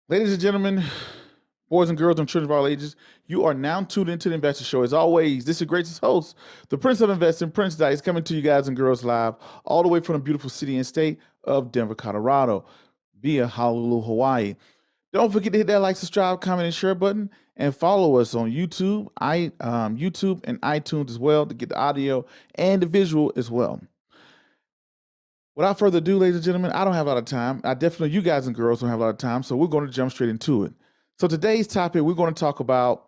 Ladies and gentlemen, boys and girls and children of all ages, you are now tuned into the Investor Show. As always, this is your greatest host, the Prince of Investing, Prince Dykes, coming to you guys and girls live all the way from the beautiful city and state of Denver, Colorado, via Honolulu, Hawaii. Don't forget to hit that like, subscribe, comment, and share button, and follow us on YouTube and iTunes as well to get the audio and the visual as well. Without further ado, ladies and gentlemen, I don't have a lot of time. I definitely, you guys and girls don't have a lot of time, so we're going to jump straight into it. So today's topic, we're going to talk about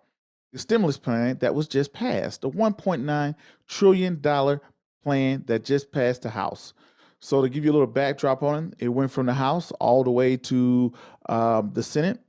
the stimulus plan that was just passed, the $1.9 trillion plan that just passed the House. So to give you a little backdrop on it, it went from the House all the way to the Senate.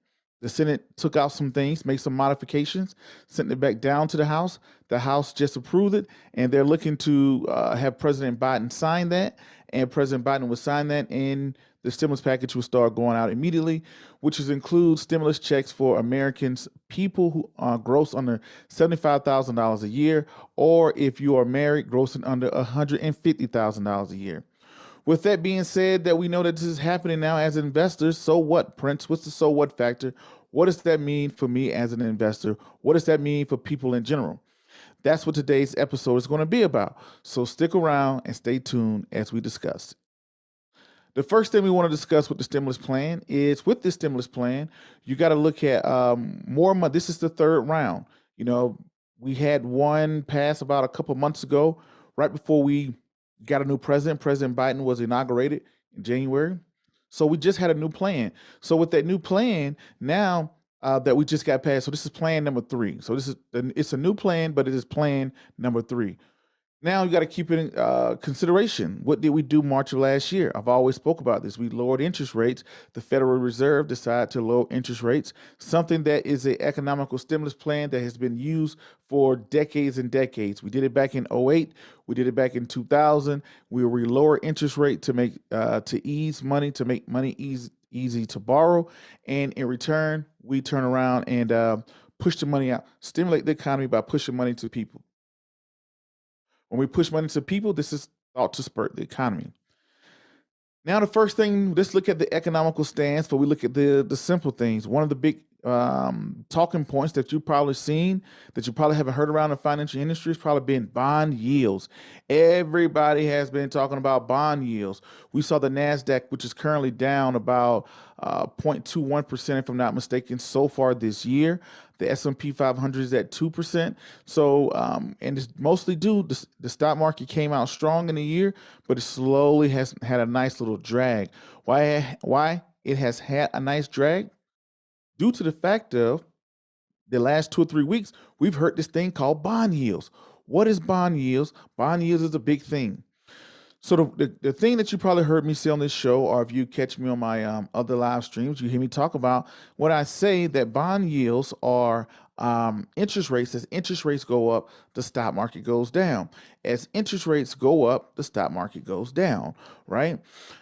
The Senate took out some things, made some modifications, sent it back down to the House. The House just approved it, and they're looking to have President Biden sign that. And President Biden will sign that, and the stimulus package will start going out immediately, which includes stimulus checks for Americans, people who gross under $75,000 a year, or if you are married, grossing under $150,000 a year. With that being said, that we know that this is happening now as investors, so what, Prince? What's the so what factor? What does that mean for me as an investor? What does that mean for people in general? That's what today's episode is going to be about. So stick around and stay tuned as we discuss. The first thing we want to discuss with the stimulus plan is with this stimulus plan, you got to look at more money. This is the third round. You know, we had one pass about a couple months ago, right before we got a new president. President Biden was inaugurated in January. So we just had a new plan. So with that new plan, now that we just got passed, so this is plan number 3. So it's a new plan, but it is plan number 3. Now you got to keep it in consideration. What did we do March of last year? I've always spoke about this. We lowered interest rates. The Federal Reserve decided to lower interest rates, something that is an economical stimulus plan that has been used for decades and decades. We did it back in 2008. We did it back in 2000. We lower interest rate to make ease money, to make money easy to borrow, and in return, we turn around and push the money out, stimulate the economy by pushing money to people. When we push money to people, this is thought to spur the economy. Now, the first thing, let's look at the economical stance, but we look at the simple things. One of the big talking points that you've probably seen, that you probably haven't heard around the financial industry, has probably been bond yields. Everybody has been talking about bond yields. We saw the NASDAQ, which is currently down about 0.21%, if I'm not mistaken, so far this year. The S&P 500 is at 2%. So, and it's mostly due, the stock market came out strong in the year, but it slowly has had a nice little drag. Why it has had a nice drag? Due to the fact of the last 2 or 3 weeks, we've heard this thing called bond yields. What is bond yields? Bond yields is a big thing. So the thing that you probably heard me say on this show, or if you catch me on my other live streams, you hear me talk about when I say that bond yields are interest rates. As interest rates go up, the stock market goes down. As interest rates go up, the stock market goes down, right?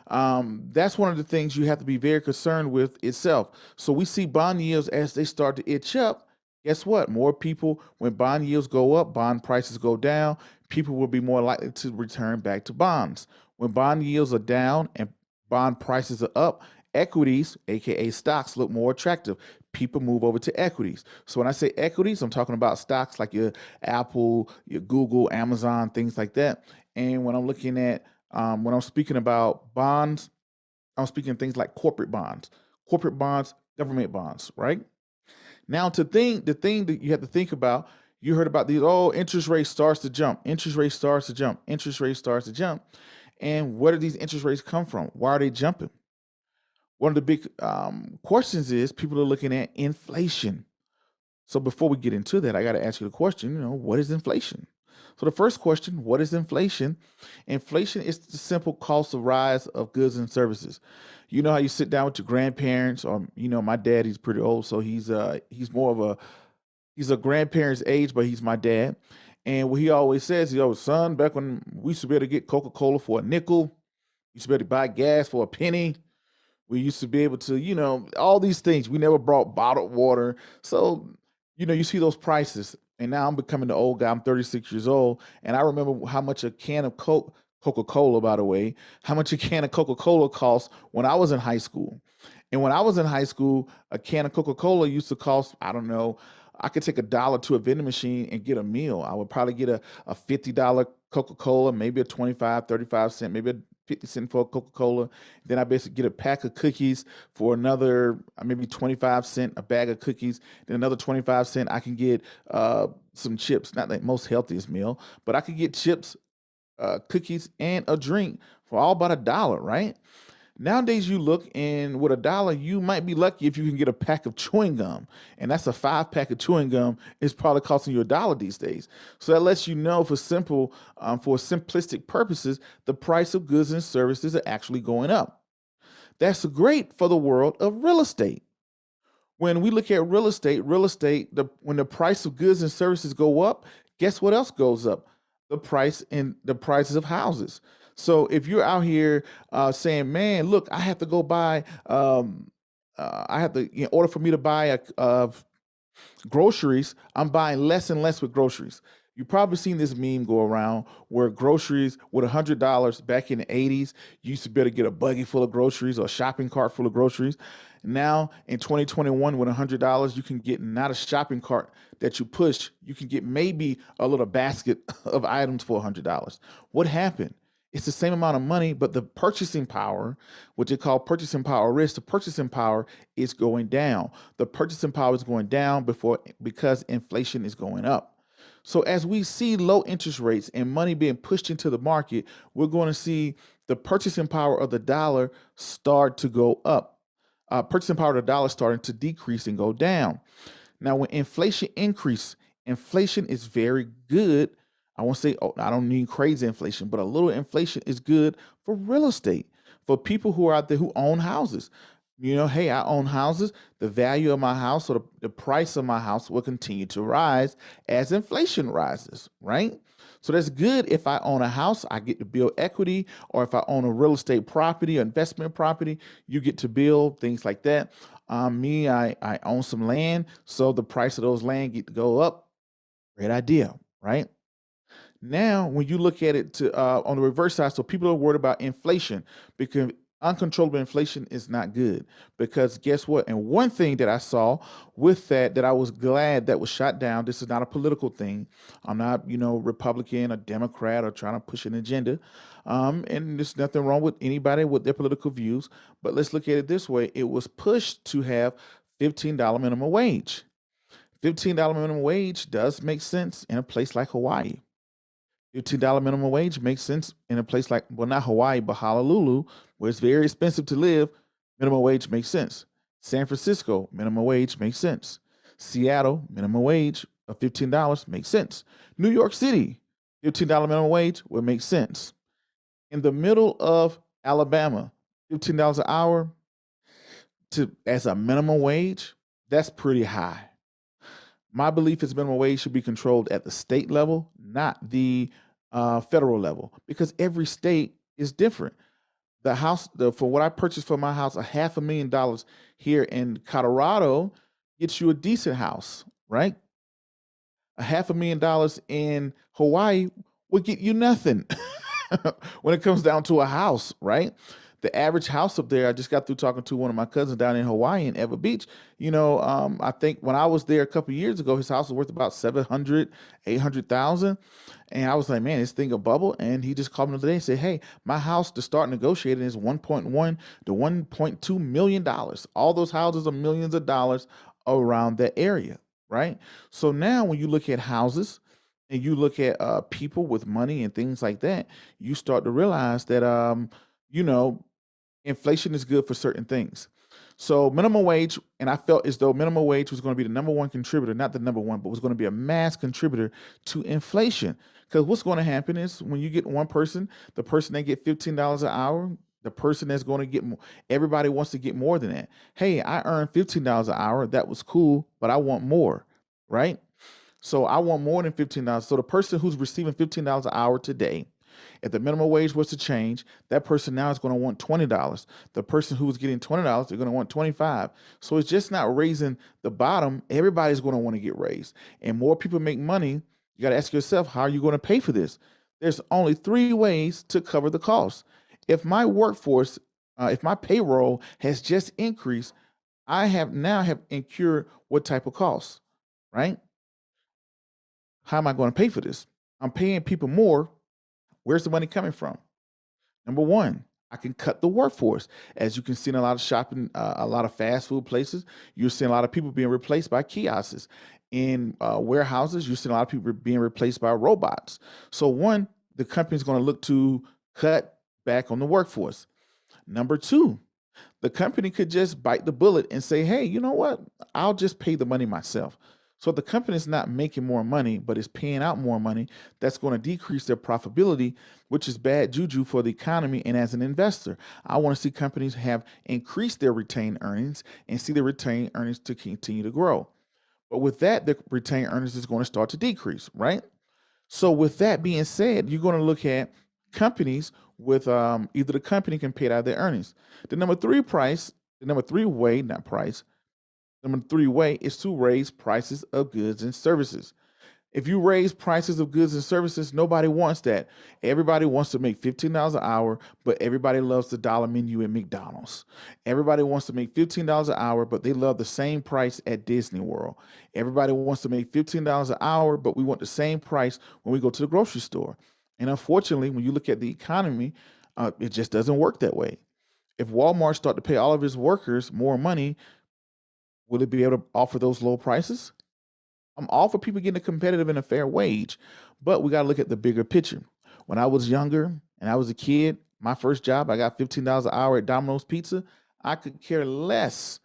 That's one of the things you have to be very concerned with itself. So we see bond yields as they start to itch up. Guess what? More people, when bond yields go up, bond prices go down, people will be more likely to return back to bonds. When bond yields are down and bond prices are up, equities, aka stocks, look more attractive. People move over to equities. So when I say equities, I'm talking about stocks like your Apple, your Google, Amazon, things like that. And when I'm looking at, when I'm speaking about bonds, I'm speaking things like corporate bonds, government bonds, right? Now, the thing that you have to think about, you heard about these, interest rate starts to jump, interest rate starts to jump, interest rate starts to jump. And where do these interest rates come from? Why are they jumping? One of the big questions is people are looking at inflation. So before we get into that, I got to ask you the question, what is inflation? So the first question, what is inflation? Inflation is the simple cost of rise of goods and services. You know how you sit down with your grandparents, or my dad, he's pretty old, so he's more of he's a grandparent's age, but he's my dad. And what he always says, son, back when we used to be able to get Coca-Cola for a nickel, we used to be able to buy gas for a penny. We used to be able to, all these things. We never brought bottled water. So, you see those prices. And now I'm becoming the old guy. I'm 36 years old. And I remember how much a can of Coca-Cola, by the way, how much a can of Coca-Cola cost when I was in high school. And when I was in high school, a can of Coca-Cola used to cost, I don't know, I could take $1 to a vending machine and get a meal. I would probably get a $50 Coca-Cola, maybe a 25, 35 cent, maybe a 50 cent for a Coca-Cola. Then I basically get a pack of cookies for another maybe 25 cent, a bag of cookies. Then another 25 cent, I can get some chips, not the most healthiest meal, but I could get chips, cookies, and a drink for all about $1, right? Nowadays, you look and with $1, you might be lucky if you can get a pack of chewing gum, and that's a 5 pack of chewing gum. It's probably costing you $1 these days. So that lets you know, for simplistic purposes, the price of goods and services are actually going up. That's great for the world of real estate. When we look at real estate, when the price of goods and services go up, guess what else goes up? The prices of houses. So if you're out here saying, "Man, look, I have to go buy, I have to, in order for me to buy groceries, I'm buying less and less with groceries." You probably seen this meme go around where groceries with $100 back in the 80s, you used to be able to get a buggy full of groceries or a shopping cart full of groceries. Now in 2021, with $100, you can get not a shopping cart that you push, you can get maybe a little basket of items for $100. What happened? It's the same amount of money, but the purchasing power, what they call purchasing power risk, the purchasing power is going down. The purchasing power is going down because inflation is going up. So as we see low interest rates and money being pushed into the market, we're going to see the purchasing power of the dollar start to go up. Purchasing power of the dollar starting to decrease and go down. Now, when inflation increases, inflation is very good. I won't say, oh, I don't mean crazy inflation, but a little inflation is good for real estate, for people who are out there who own houses. Hey, I own houses. The value of my house, or the price of my house, will continue to rise as inflation rises, right? So that's good. If I own a house, I get to build equity, or if I own a real estate property or investment property, you get to build things like that. I own some land, so the price of those land get to go up. Great idea, right? Now, when you look at it on the reverse side, so people are worried about inflation because uncontrollable inflation is not good. Because guess what? And one thing that I saw with that I was glad that was shot down. This is not a political thing. I'm not, Republican or Democrat or trying to push an agenda. And there's nothing wrong with anybody with their political views. But let's look at it this way: it was pushed to have $15 minimum wage. $15 minimum wage does make sense in a place like Hawaii. $15 minimum wage makes sense in a place like, well, not Hawaii, but Honolulu, where it's very expensive to live. Minimum wage makes sense. San Francisco, minimum wage makes sense. Seattle, minimum wage of $15 makes sense. New York City, $15 minimum wage would make sense. In the middle of Alabama, $15 an hour as a minimum wage, that's pretty high. My belief is minimum wage should be controlled at the state level, not the federal level, because every state is different. For what I purchased for my house, $500,000 here in Colorado gets you a decent house, right? $500,000 in Hawaii would get you nothing when it comes down to a house, right? The average house up there, I just got through talking to one of my cousins down in Hawaii in Ever Beach. I think when I was there a couple of years ago, his house was worth about 700, 800,000. And I was like, man, this thing a bubble. And he just called me the other day and said, hey, my house to start negotiating is 1.1 to $1.2 million. All those houses are millions of dollars around that area, right? So now when you look at houses and you look at people with money and things like that, you start to realize that, inflation is good for certain things. So minimum wage, and I felt as though minimum wage was going to be the number one contributor, not the number one, but was going to be a mass contributor to inflation. Because what's going to happen is when you get one person, the person that get $15 an hour, the person that's going to get more, everybody wants to get more than that. Hey, I earned $15 an hour. That was cool, but I want more, right? So I want more than $15. So the person who's receiving $15 an hour today, if the minimum wage was to change, that person now is going to want $20. The person who was getting $20, they're going to want $25. So it's just not raising the bottom. Everybody's going to want to get raised. And more people make money. You got to ask yourself, how are you going to pay for this? There's only 3 ways to cover the cost. If my workforce if my payroll has just increased, I have incurred what type of costs, right? How am I going to pay for this? I'm paying people more. Where's the money coming from? Number one, I can cut the workforce. As you can see in a lot of shopping, a lot of fast food places, you're seeing a lot of people being replaced by kiosks. In warehouses, you're seeing a lot of people being replaced by robots. So one, the company's going to look to cut back on the workforce. Number two, the company could just bite the bullet and say, hey, you know what? I'll just pay the money myself. So if the company's not making more money, but is paying out more money, that's going to decrease their profitability, which is bad juju for the economy. And as an investor, I want to see companies have increased their retained earnings and see the retained earnings to continue to grow. But with that, the retained earnings is going to start to decrease, right? So with that being said, you're going to look at companies with either the company can pay it out of their earnings. The number three way is to raise prices of goods and services. If you raise prices of goods and services, nobody wants that. Everybody wants to make $15 an hour, but everybody loves the dollar menu at McDonald's. Everybody wants to make $15 an hour, but they love the same price at Disney World. Everybody wants to make $15 an hour, but we want the same price when we go to the grocery store. And unfortunately, when you look at the economy, it just doesn't work that way. If Walmart start to pay all of its workers more money, will it be able to offer those low prices? I'm all for people getting a competitive and a fair wage, but we got to look at the bigger picture. When I was younger and I was a kid, my first job, I got $15 an hour at Domino's Pizza. I could care less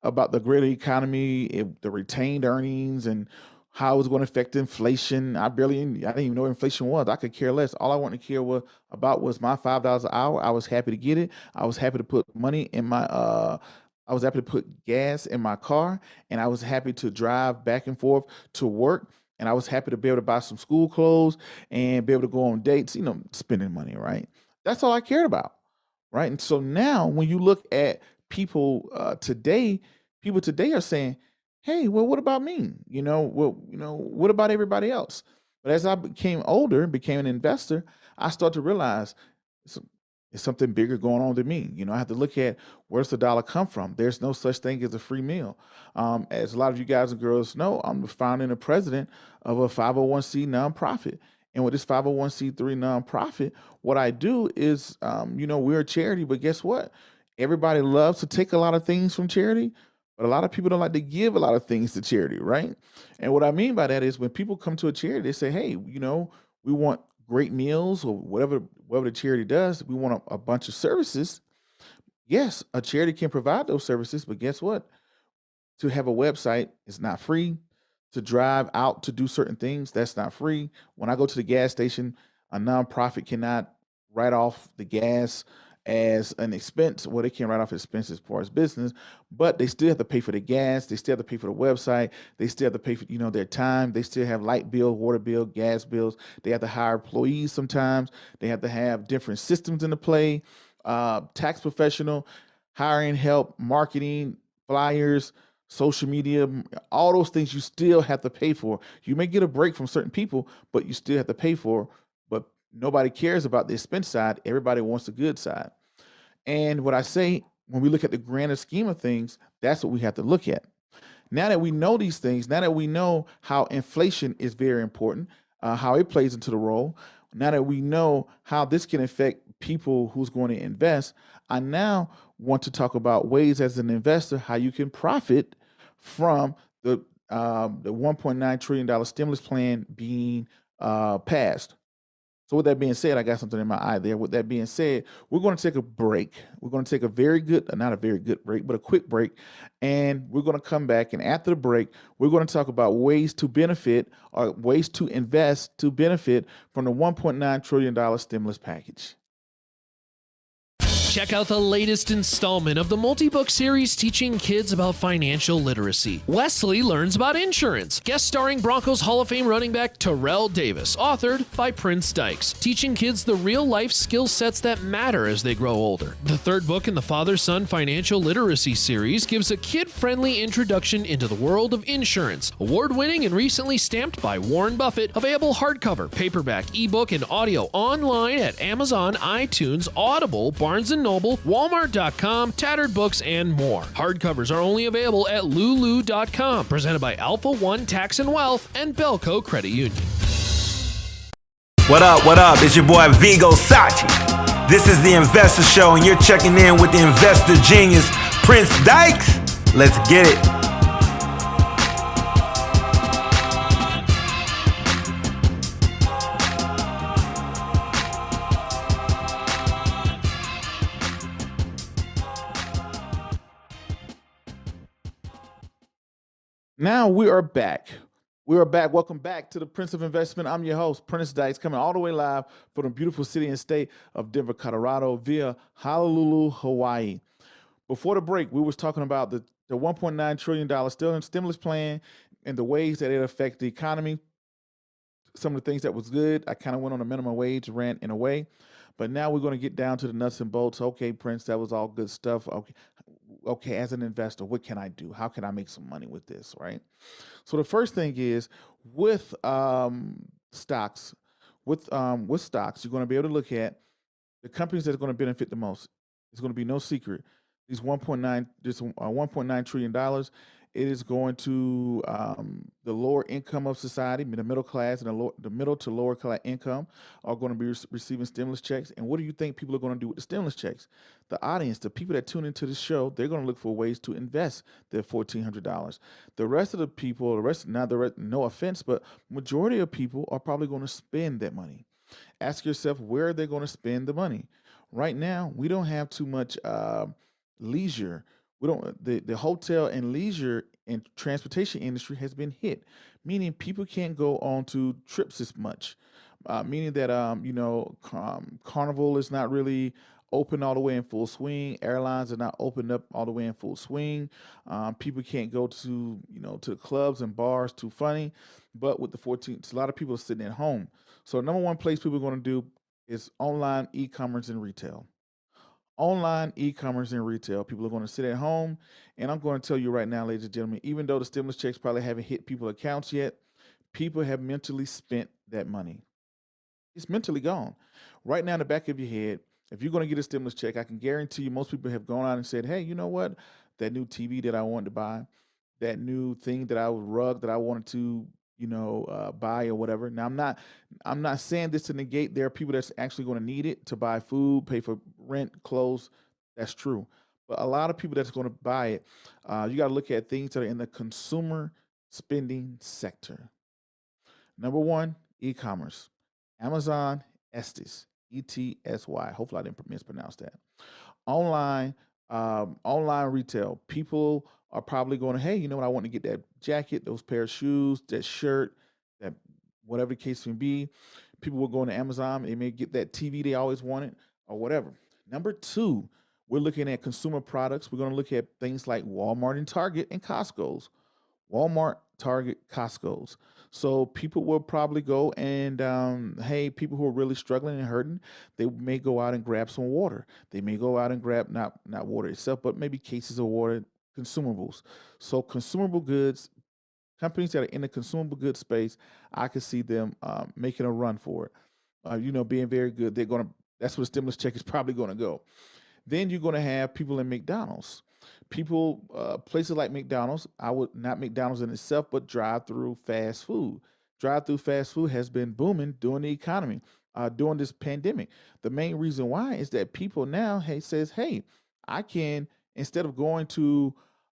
about the greater economy, the retained earnings, and how it was going to affect inflation. I didn't even know what inflation was. I could care less. All I wanted to care about was my $5 an hour. I was happy to get it. I was happy to put money in my I was happy to put gas in my car, and I was happy to drive back and forth to work, and I was happy to be able to buy some school clothes and be able to go on dates, spending money, right? That's all I cared about, right? And so now when you look at today, people today are saying, hey, well, what about me? What about everybody else? But as I became older, became an investor, I started to realize it's something bigger going on than me. I have to look at where's the dollar come from. There's no such thing as a free meal. As a lot of you guys and girls know, I'm the founder and the president of a 501c nonprofit. And with this 501c3 nonprofit, what I do is, we're a charity, but guess what? Everybody loves to take a lot of things from charity, but a lot of people don't like to give a lot of things to charity, right? And what I mean by that is when people come to a charity, they say, hey, we want great meals or whatever the charity does. We want a bunch of services. Yes, a charity can provide those services, but guess what? To have a website is not free. To drive out to do certain things, that's not free. When I go to the gas station, a nonprofit cannot write off the gas as an expense. Well, they can write off expenses as far as business, but they still have to pay for the gas. They still have to pay for the website. They still have to pay for, their time. They still have light bill, water bill, gas bills. They have to hire employees sometimes. They have to have different systems into play, tax professional, hiring help, marketing, flyers, social media, all those things you still have to pay for. You may get a break from certain people, but you still have to pay for. But nobody cares about the expense side. Everybody wants the good side. And what I say, when we look at the grander scheme of things, that's what we have to look at. Now that we know these things, now that we know how inflation is very important, how it plays into the role, now that we know how this can affect people who's going to invest, I now want to talk about ways as an investor, how you can profit from the $1.9 trillion stimulus plan being passed. So with that being said, I got something in my eye there. With that being said, we're going to take a break. We're going to take not a very good break, but a quick break. And we're going to come back. And after the break, we're going to talk about ways to benefit or ways to invest to benefit from the $1.9 trillion stimulus package. Check out the latest installment of the multi-book series teaching kids about financial literacy. Wesley learns about insurance. Guest starring Broncos Hall of Fame running back Terrell Davis. Authored by Prince Dykes. Teaching kids the real-life skill sets that matter as they grow older. The third book in the Father-Son Financial Literacy series gives a kid-friendly introduction into the world of insurance. Award-winning and recently stamped by Warren Buffett. Available hardcover, paperback, ebook, and audio online at Amazon, iTunes, Audible, Barnes & Noble, Walmart.com, Tattered Books, and more. Hardcovers are only available at Lulu.com. Presented by Alpha One Tax and Wealth and Belco Credit Union. What up, what up? It's your boy Vigo Sachi. This is the Investor Show, and you're checking in with the investor genius, Prince Dykes. Let's get it. Now we are back. We are back. Welcome back to the Prince of Investment. I'm your host, Prince Dykes, coming all the way live from the beautiful city and state of Denver, Colorado, via Honolulu, Hawaii. Before the break, we was talking about the $1.9 trillion stimulus plan and the ways that it affect the economy. Some of the things that was good. I kind of went on a minimum wage rant in a way. But now we're going to get down to the nuts and bolts. Okay, Prince, that was all good stuff. Okay, as an investor, what can I do? How can I make some money with this, right? So the first thing is with stocks, with stocks, you're going to be able to look at the companies that are going to benefit the most. It's going to be no secret. These $1.9 trillion, it is going to the lower income of society, the middle class and the middle to lower class income are going to be receiving stimulus checks. And what do you think people are going to do with the stimulus checks? The audience, the people that tune into this show, they're going to look for ways to invest their $1,400. The rest of the people, no offense, but majority of people are probably going to spend that money. Ask yourself, where are they going to spend the money? Right now, we don't have too much leisure. We don't. The hotel and leisure and transportation industry has been hit, meaning people can't go on to trips as much. Meaning that Carnival is not really open all the way in full swing. Airlines are not opened up all the way in full swing. People can't go to to the clubs and bars too funny. But with the 14, a lot of people are sitting at home. So number one place people are going to do is online e-commerce and retail. Online e-commerce and retail. People are going to sit at home, and I'm going to tell you right now, ladies and gentlemen, even though the stimulus checks probably haven't hit people's accounts yet, people have mentally spent that money. It's mentally gone. Right now in the back of your head, if you're going to get a stimulus check, I can guarantee you most people have gone out and said, hey, you know what? That new TV that I wanted to buy, that new thing that rug that I wanted to buy or whatever. Now I'm not saying this to negate there are people that's actually going to need it to buy food, pay for rent, clothes. That's true. But a lot of people that's going to buy it, you got to look at things that are in the consumer spending sector. Number one, e-commerce. Amazon, Estes, ETSY. Hopefully I didn't mispronounce that. Online retail. People are probably going, hey, you know what? I want to get that jacket, those pair of shoes, that shirt, that whatever the case may be. People will go to Amazon. They may get that TV they always wanted or whatever. Number two, we're looking at consumer products. We're going to look at things like Walmart and Target and Costco's. Walmart, Target, Costco's. So people will probably go and, hey, people who are really struggling and hurting, they may go out and grab some water. They may go out and grab not water itself, but maybe cases of water, consumables. So consumable goods, companies that are in the consumable goods space, I could see them making a run for it. Being very good. That's where the stimulus check is probably going to go. Then you're going to have people in McDonald's. Places like McDonald's, not McDonald's in itself, but drive-through fast food. Drive-through fast food has been booming during the economy, during this pandemic. The main reason why is that people now says, hey, I can, instead of going to,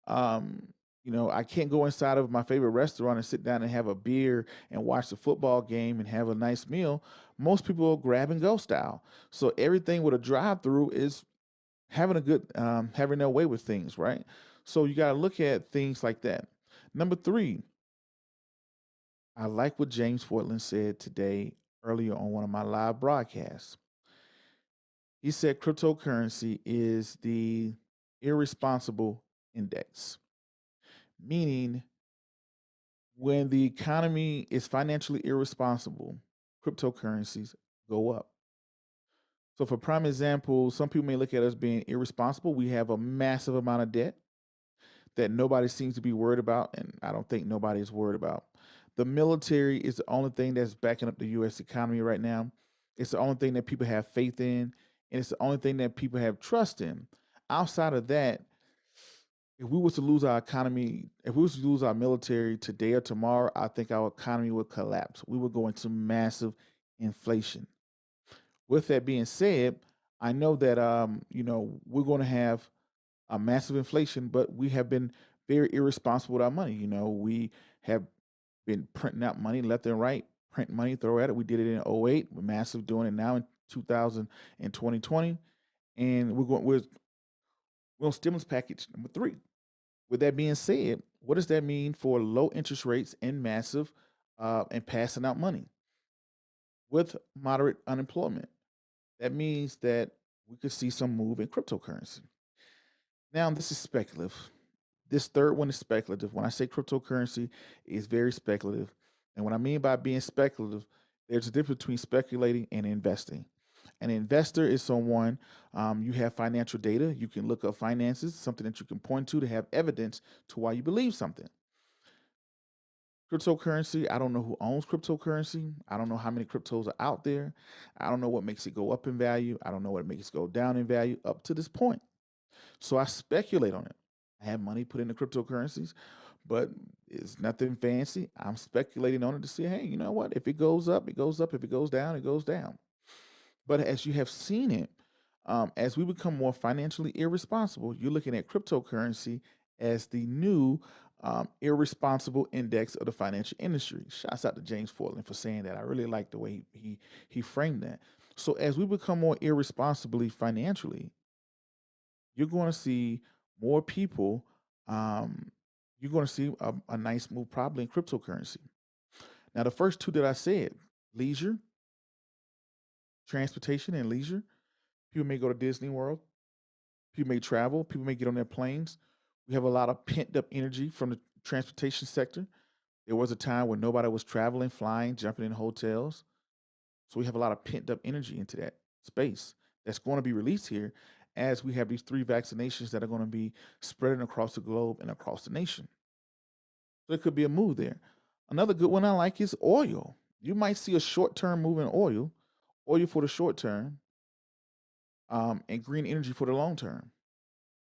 I can't go inside of my favorite restaurant and sit down and have a beer and watch the football game and have a nice meal. Most people will grab and go style. So everything with a drive-through is having their way with things, right? So you got to look at things like that. Number three, I like what James Fortland said today earlier on one of my live broadcasts. He said cryptocurrency is the irresponsible index, meaning when the economy is financially irresponsible, cryptocurrencies go up. So for prime example, some people may look at us being irresponsible. We have a massive amount of debt that nobody seems to be worried about, and I don't think nobody is worried about. The military is the only thing that's backing up the U.S. economy right now. It's the only thing that people have faith in, and it's the only thing that people have trust in. Outside of that, if we was to lose our economy, if we was to lose our military today or tomorrow, I think our economy would collapse. We would go into massive inflation. With that being said, I know that we're going to have a massive inflation, but we have been very irresponsible with our money. We have been printing out money left and right, print money, throw at it. We did it in '08. We're massive doing it now in 2000 and 2020, and we're on stimulus package number 3. With that being said, what does that mean for low interest rates and massive and passing out money with moderate unemployment? That means that we could see some move in cryptocurrency. Now, this is speculative. This third one is speculative. When I say cryptocurrency, it's very speculative. And what I mean by being speculative, there's a difference between speculating and investing. An investor is someone, you have financial data, you can look up finances, something that you can point to have evidence to why you believe something. Cryptocurrency, I don't know who owns cryptocurrency. I don't know how many cryptos are out there. I don't know what makes it go up in value. I don't know what makes it go down in value up to this point. So I speculate on it. I have money put into cryptocurrencies, but it's nothing fancy. I'm speculating on it to see, hey, you know what? If it goes up, it goes up. If it goes down, it goes down. But as you have seen it, as we become more financially irresponsible, you're looking at cryptocurrency as the new irresponsible index of the financial industry. Shouts out to James Fortland for saying that. I really like the way he framed that. So as we become more irresponsibly financially, you're going to see more people. You're going to see a nice move probably in cryptocurrency. Now, the first two that I said, leisure, transportation and leisure. People may go to Disney World. People may travel. People may get on their planes. We have a lot of pent up energy from the transportation sector. There was a time when nobody was traveling, flying, jumping in hotels. So we have a lot of pent up energy into that space that's going to be released here as we have these 3 vaccinations that are going to be spreading across the globe and across the nation. So it could be a move there. Another good one I like is oil. You might see a short term move in oil for the short term, and green energy for the long term.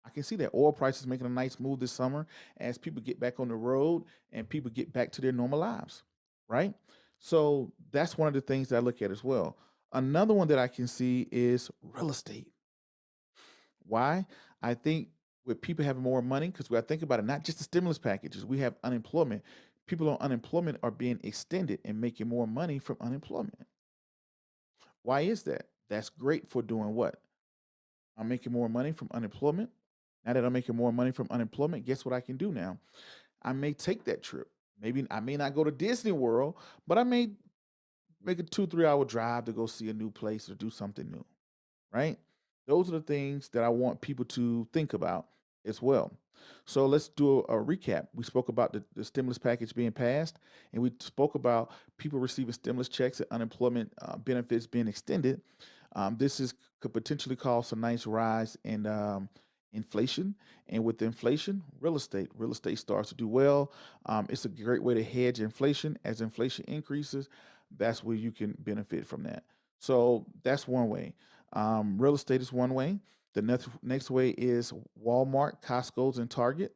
I can see that oil prices making a nice move this summer as people get back on the road and people get back to their normal lives, right? So that's one of the things that I look at as well. Another one that I can see is real estate. Why? I think with people having more money, because we got to think about it, not just the stimulus packages, we have unemployment. People on unemployment are being extended and making more money from unemployment. Why is that? That's great for doing what? I'm making more money from unemployment. Now that I'm making more money from unemployment, guess what I can do now? I may take that trip. Maybe I may not go to Disney World, but I may make a 2-3 hour drive to go see a new place or do something new, right? Those are the things that I want people to think about as well. So let's do a recap. We spoke about the stimulus package being passed, and we spoke about people receiving stimulus checks and unemployment benefits being extended. Could potentially cause a nice rise in inflation, and with inflation, real estate starts to do well. It's a great way to hedge inflation. As inflation increases, that's where you can benefit from that. So that's one way. Real estate is one way. The next way is Walmart, Costco's, and Target.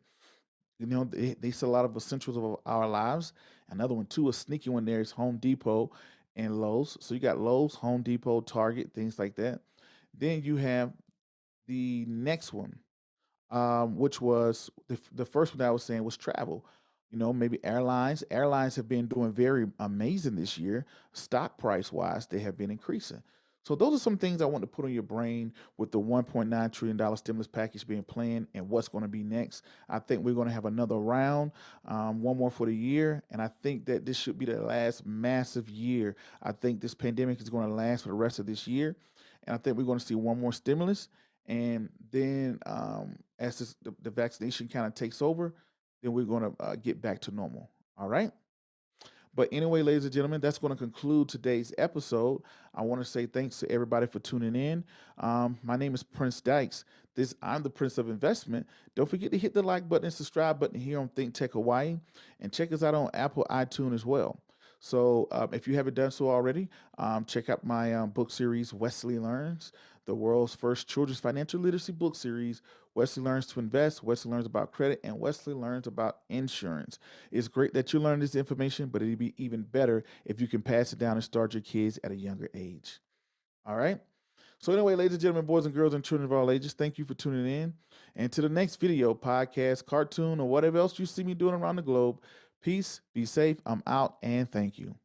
They sell a lot of essentials of our lives. Another one too, a sneaky one there is Home Depot and Lowe's. So you got Lowe's, Home Depot, Target, things like that. Then you have the next one, which was the first one that I was saying was travel. Maybe airlines. Airlines have been doing very amazing this year. Stock price wise, they have been increasing. So those are some things I want to put on your brain with the $1.9 trillion stimulus package being planned and what's going to be next. I think we're going to have another round, one more for the year, and I think that this should be the last massive year. I think this pandemic is going to last for the rest of this year, and I think we're going to see one more stimulus, and then as the vaccination kind of takes over, then we're going to get back to normal. All right. But anyway, ladies and gentlemen, that's going to conclude today's episode. I want to say thanks to everybody for tuning in. My name is Prince Dykes. I'm the Prince of Investment. Don't forget to hit the like button and subscribe button here on Think Tech Hawaii, and check us out on Apple iTunes as well. So if you haven't done so already, check out my book series, Wesley Learns. the world's first children's financial literacy book series. Wesley Learns to Invest, Wesley Learns About Credit, and Wesley Learns About Insurance. It's great that you learn this information, but it'd be even better if you can pass it down and start your kids at a younger age. All right? So anyway, ladies and gentlemen, boys and girls and children of all ages, thank you for tuning in. And to the next video, podcast, cartoon, or whatever else you see me doing around the globe, peace, be safe, I'm out, and thank you.